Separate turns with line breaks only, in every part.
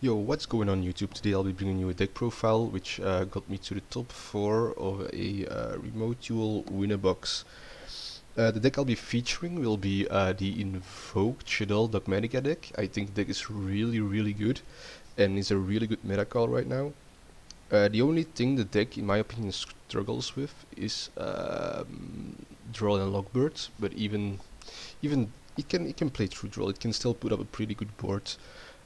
Yo, what's going on YouTube? Today I'll be bringing you a deck profile which got me to the top 4 of a remote duel winner box. The deck I'll be featuring will be the Invoked Shaddoll Dogmatika deck. I think the deck is really good and is a really good meta call right now. The only thing the deck, in my opinion, struggles with is Droll and Lockbird, but even it can play through Droll. It can still put up a pretty good board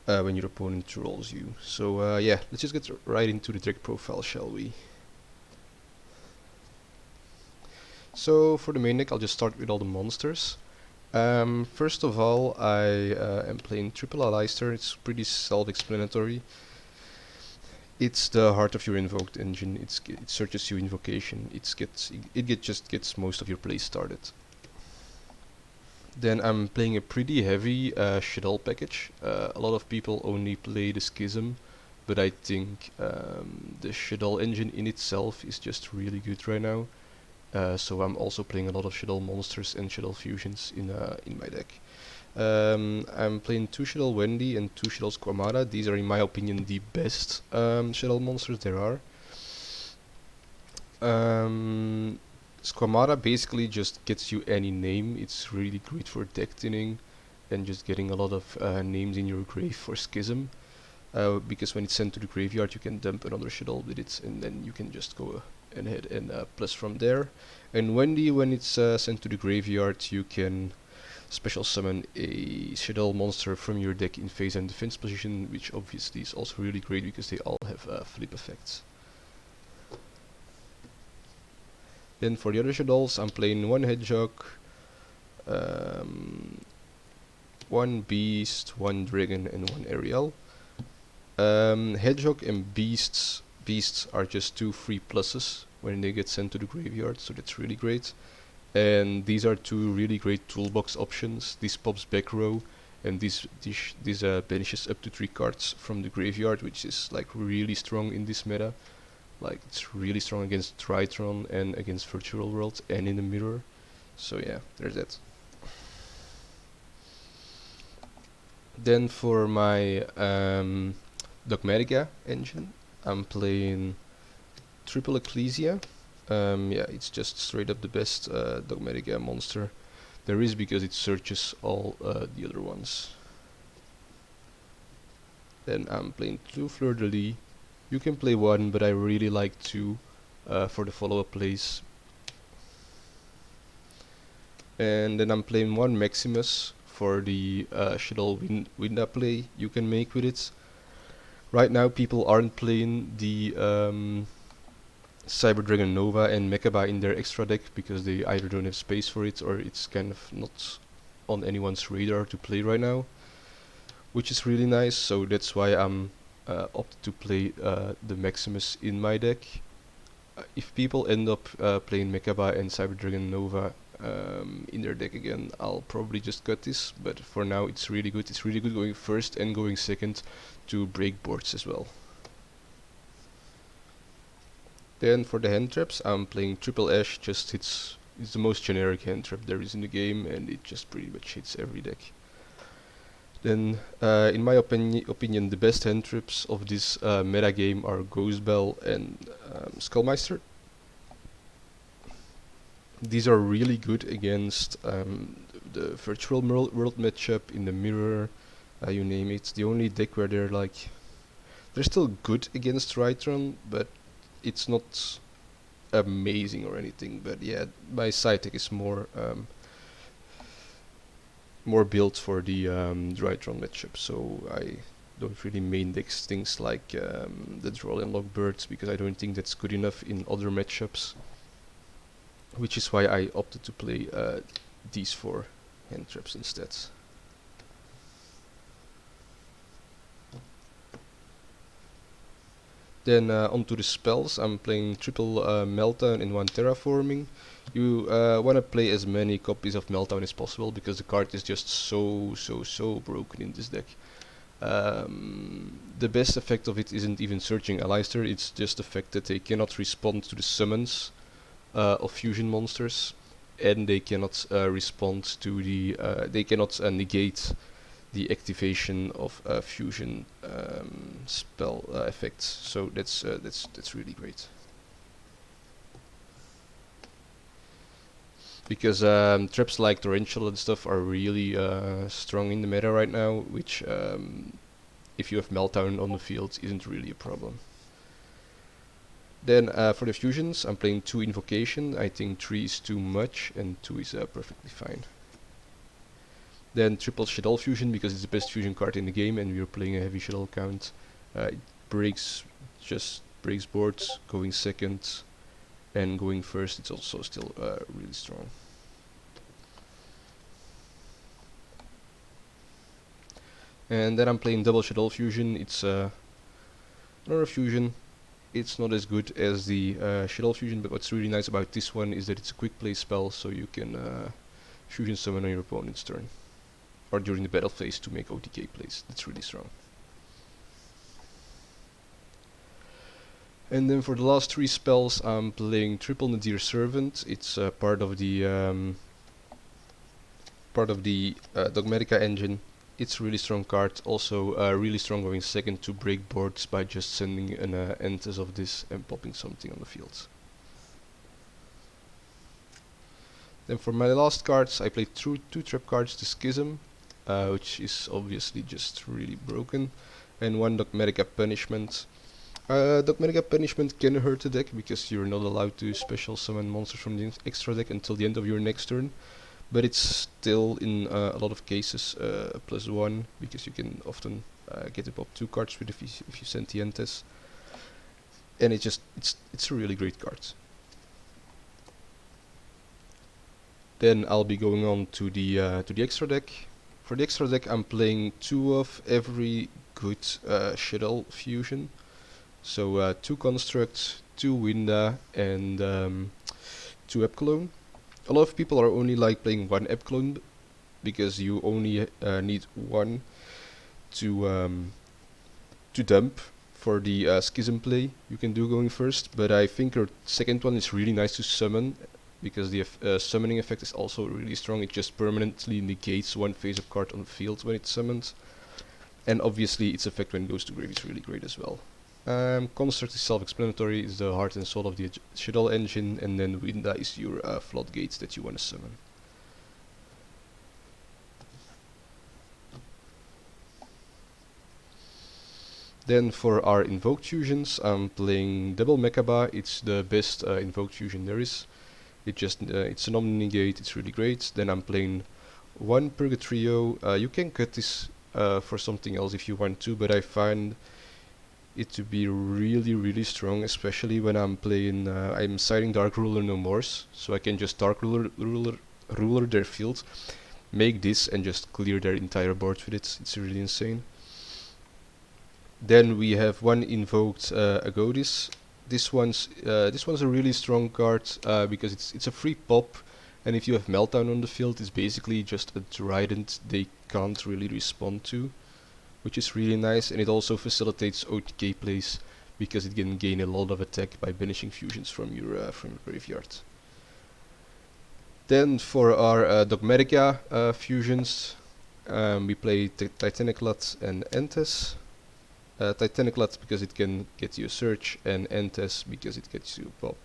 when your opponent trolls you. So yeah, let's just get right into the deck profile, shall we? So for the main deck, I'll just start with all the monsters. First of all, I am playing Triple Aleister. It's pretty self-explanatory. It's the heart of your invoked engine. It searches your invocation. Just gets most of your plays started. Then I'm playing a pretty heavy Shaddoll package. A lot of people only play the Schism, but I think the Shaddoll engine in itself is just really good right now. So I'm also playing a lot of Shaddoll monsters and Shaddoll fusions in my deck. I'm playing 2 Shaddoll Wendy and 2 Shaddoll Squamata. These are, in my opinion, the best Shaddoll monsters there are. Squamata basically just gets you any name. It's really great for deck thinning and just getting a lot of names in your grave for Schism. Because when it's sent to the graveyard, you can dump another Shaddoll with it, and then you can just go ahead and plus from there. And Wendy, when it's sent to the graveyard, you can special summon a Shaddoll monster from your deck in phase and defense position, which obviously is also really great because they all have flip effects. Then for the other Shaddolls, I'm playing 1 Hedgehog, 1 Beast, 1 Dragon, and 1 Ariel. Hedgehog and Beasts are just 2 free pluses when they get sent to the graveyard, so that's really great. And these are 2 really great toolbox options. This pops back row, and this banishes up to 3 cards from the graveyard, which is like really strong in this meta. Like, it's really strong against Tritron and against Virtual World and in the mirror. So yeah, there's that. Then for my Dogmatika engine, I'm playing Triple Ecclesia. Yeah, it's just straight up the best Dogmatika monster there is because it searches all the other ones. Then I'm playing 2 Fleur de Lis. You can play 1, but I really like 2 for the follow-up plays. And then I'm playing 1 Maximus for the Shaddoll Winda play you can make with it. Right now people aren't playing the Cyber Dragon Nova and Mechaba in their extra deck because they either don't have space for it or it's kind of not on anyone's radar to play right now, which is really nice. So that's why I'm opted to play the Maximus in my deck. If people end up playing Mechaba and Cyber Dragon Nova in their deck again, I'll probably just cut this, but for now it's really good. It's really good going first and going second to break boards as well. Then for the hand traps, I'm playing Triple Ash. Just it's the most generic hand trap there is in the game, and it just pretty much hits every deck. Then, in my opinion, the best hand traps of this meta game are Ghost Bell and Skullmeister. These are really good against the virtual world matchup, in the mirror, you name it. The only deck where they're still good against Tritron, but it's not amazing or anything. But yeah, my side deck is more built for the Drytron matchup, so I don't really main deck things like the Droll and Lockbirds because I don't think that's good enough in other matchups, which is why I opted to play these 4 hand traps instead. Then onto the spells, I'm playing triple Meltdown and 1 Terraforming. You want to play as many copies of Meltdown as possible because the card is just so broken in this deck. The best effect of it isn't even searching Aleister, it's just the fact that they cannot respond to the summons of fusion monsters, and they cannot respond to the they cannot negate the activation of fusion spell effects. So that's really great. Because traps like torrential and stuff are really strong in the meta right now, which if you have meltdown on the field isn't really a problem. Then for the fusions, I'm playing 2 invocation. I think 3 is too much and 2 is perfectly fine. Then triple Shaddoll fusion because it's the best fusion card in the game and we're playing a heavy Shaddoll count. It breaks boards, going second and going first. It's also still really strong. And then I'm playing double Shaddoll fusion. It's another fusion. It's not as good as the Shaddoll fusion, but what's really nice about this one is that it's a quick play spell, so you can fusion summon on your opponent's turn. Or during the battle phase to make OTK plays. That's really strong. And then for the last 3 spells, I'm playing triple Nadir Servant. It's part of the Dogmatika engine. It's a really strong card. Also really strong going second to break boards by just sending an Entes of this and popping something on the field. Then for my last cards, I played 2 trap cards, the Schism, which is obviously just really broken, and 1 Dogmatika Punishment. Dogmatika Punishment can hurt the deck because you're not allowed to special summon monsters from the extra deck until the end of your next turn, but it's still in a lot of cases +1 because you can often get to pop 2 cards with if you send the Entes, and it's a really great card. Then I'll be going on to the extra deck. For the extra deck, I'm playing 2 of every good Shaddoll fusion. So 2 Construct, 2 Winda, and 2 Epclone. A lot of people are only like playing 1 Epclone because you only need 1 to dump for the Schism play you can do going first. But I think your second one is really nice to summon, because the summoning effect is also really strong. It just permanently negates 1 face-up card on the field when it's summoned. And obviously its effect when it goes to grave is really great as well. Construct is self-explanatory, it's the heart and soul of the Shaddoll engine, and then Winda is your floodgates that you want to summon. Then for our Invoked fusions, I'm playing double Mechaba. It's the best Invoked fusion there is. It's a non-negate, it's really great. Then I'm playing 1 Purgatrio. You can cut this for something else if you want to, but I find it to be really strong, especially when I'm playing, I'm siding Dark Ruler no more, so I can just Dark Ruler their field, make this and just clear their entire board with it. It's really insane. Then we have 1 Invoked Agodis. This one's a really strong card because it's a free pop, and if you have Meltdown on the field, it's basically just a Trident they can't really respond to, which is really nice, and it also facilitates OTK plays because it can gain a lot of attack by banishing fusions from your graveyard. Then for our Dogmatika fusions, we play Titaniclat and Entes. Titaniclat because it can get you a search, and Entes because it gets you a pop.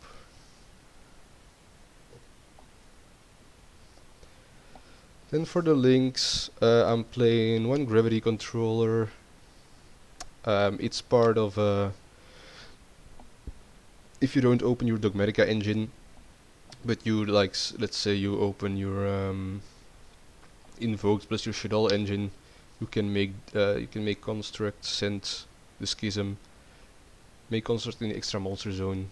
Then for the links, I'm playing 1 Gravity Controller. It's part of if you don't open your Dogmatika engine, but you let's say you open your Invoked plus your Shaddoll engine, you can make Construct, send the Schism, make Construct in the extra monster zone,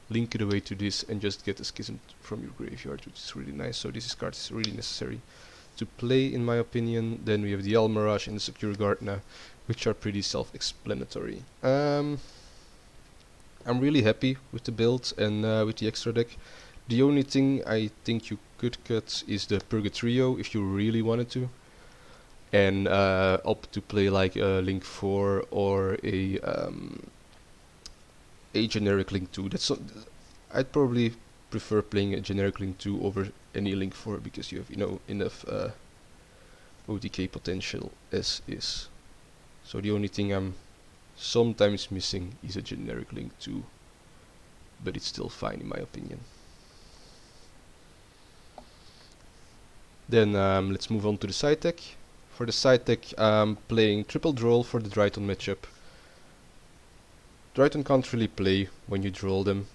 link it away to this, and just get the Schism from your graveyard, which is really nice. So this card is really necessary to play, in my opinion. Then we have the Almirage and the Secure Gardna, which are pretty self-explanatory. I'm really happy with the build and with the extra deck. The only thing I think you could cut is the Purgatrio if you really wanted to, and opt to play like a Link 4 or a generic Link 2. I'd probably prefer playing a generic Link 2 over any Link 4 because you have enough OTK potential as is. So the only thing I'm sometimes missing is a generic link too, but it's still fine in my opinion. Then let's move on to the side deck. For the side deck, I'm playing triple Droll for the Dryton matchup. Dryton can't really play when you Droll them.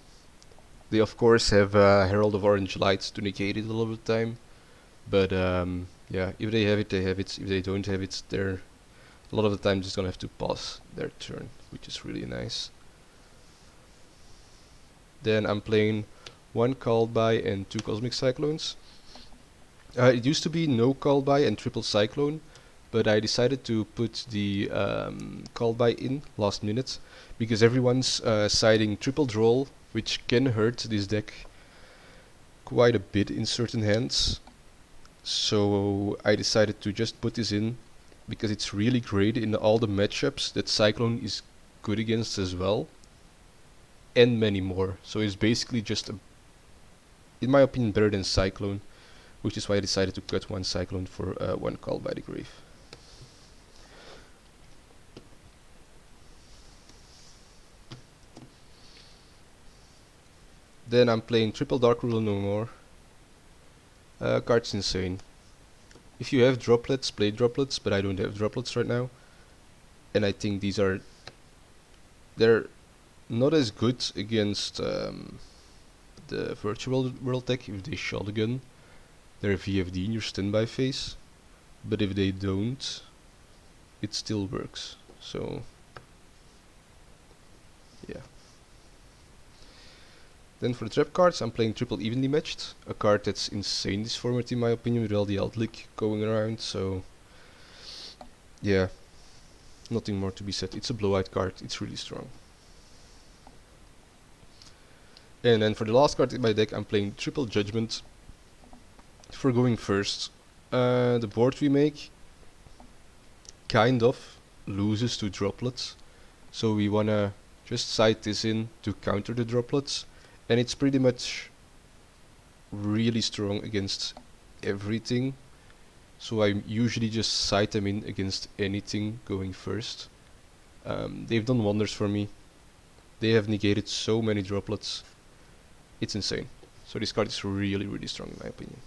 They of course have Herald of Orange Lights to negate it a lot of the time, but yeah, if they have it, they have it. If they don't have it, they're a lot of the time just gonna have to pause their turn, which is really nice. Then I'm playing 1 Call By and 2 Cosmic Cyclones. It used to be no Call By and triple Cyclone, but I decided to put the Call By in last minute because everyone's siding triple Droll, which can hurt this deck quite a bit in certain hands. So I decided to just put this in because it's really great in all the matchups that Cyclone is good against as well, and many more. So it's basically just, in my opinion, better than Cyclone, which is why I decided to cut 1 Cyclone for 1 Call By the Grave. Then I'm playing triple Dark Rule no more. Card's insane. If you have droplets, play droplets, but I don't have droplets right now. And I think they're not as good against the virtual world deck if they shotgun their VFD in your standby phase. But if they don't, it still works. So yeah. Then for the trap cards, I'm playing triple evenly matched, a card that's insane this format in my opinion with all the outlick going around, so yeah, nothing more to be said. It's a blowout card, it's really strong. And then for the last card in my deck, I'm playing triple judgment for going first. The board we make kind of loses to droplets, so we wanna just side this in to counter the droplets. And it's pretty much really strong against everything, so I usually just side them in against anything going first. They've done wonders for me. They have negated so many droplets. It's insane. So this card is really, really strong in my opinion.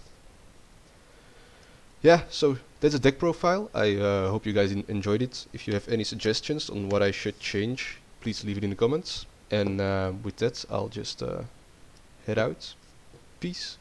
Yeah, so that's a deck profile. I hope you guys enjoyed it. If you have any suggestions on what I should change, please leave it in the comments. And with that, I'll just head out. Peace.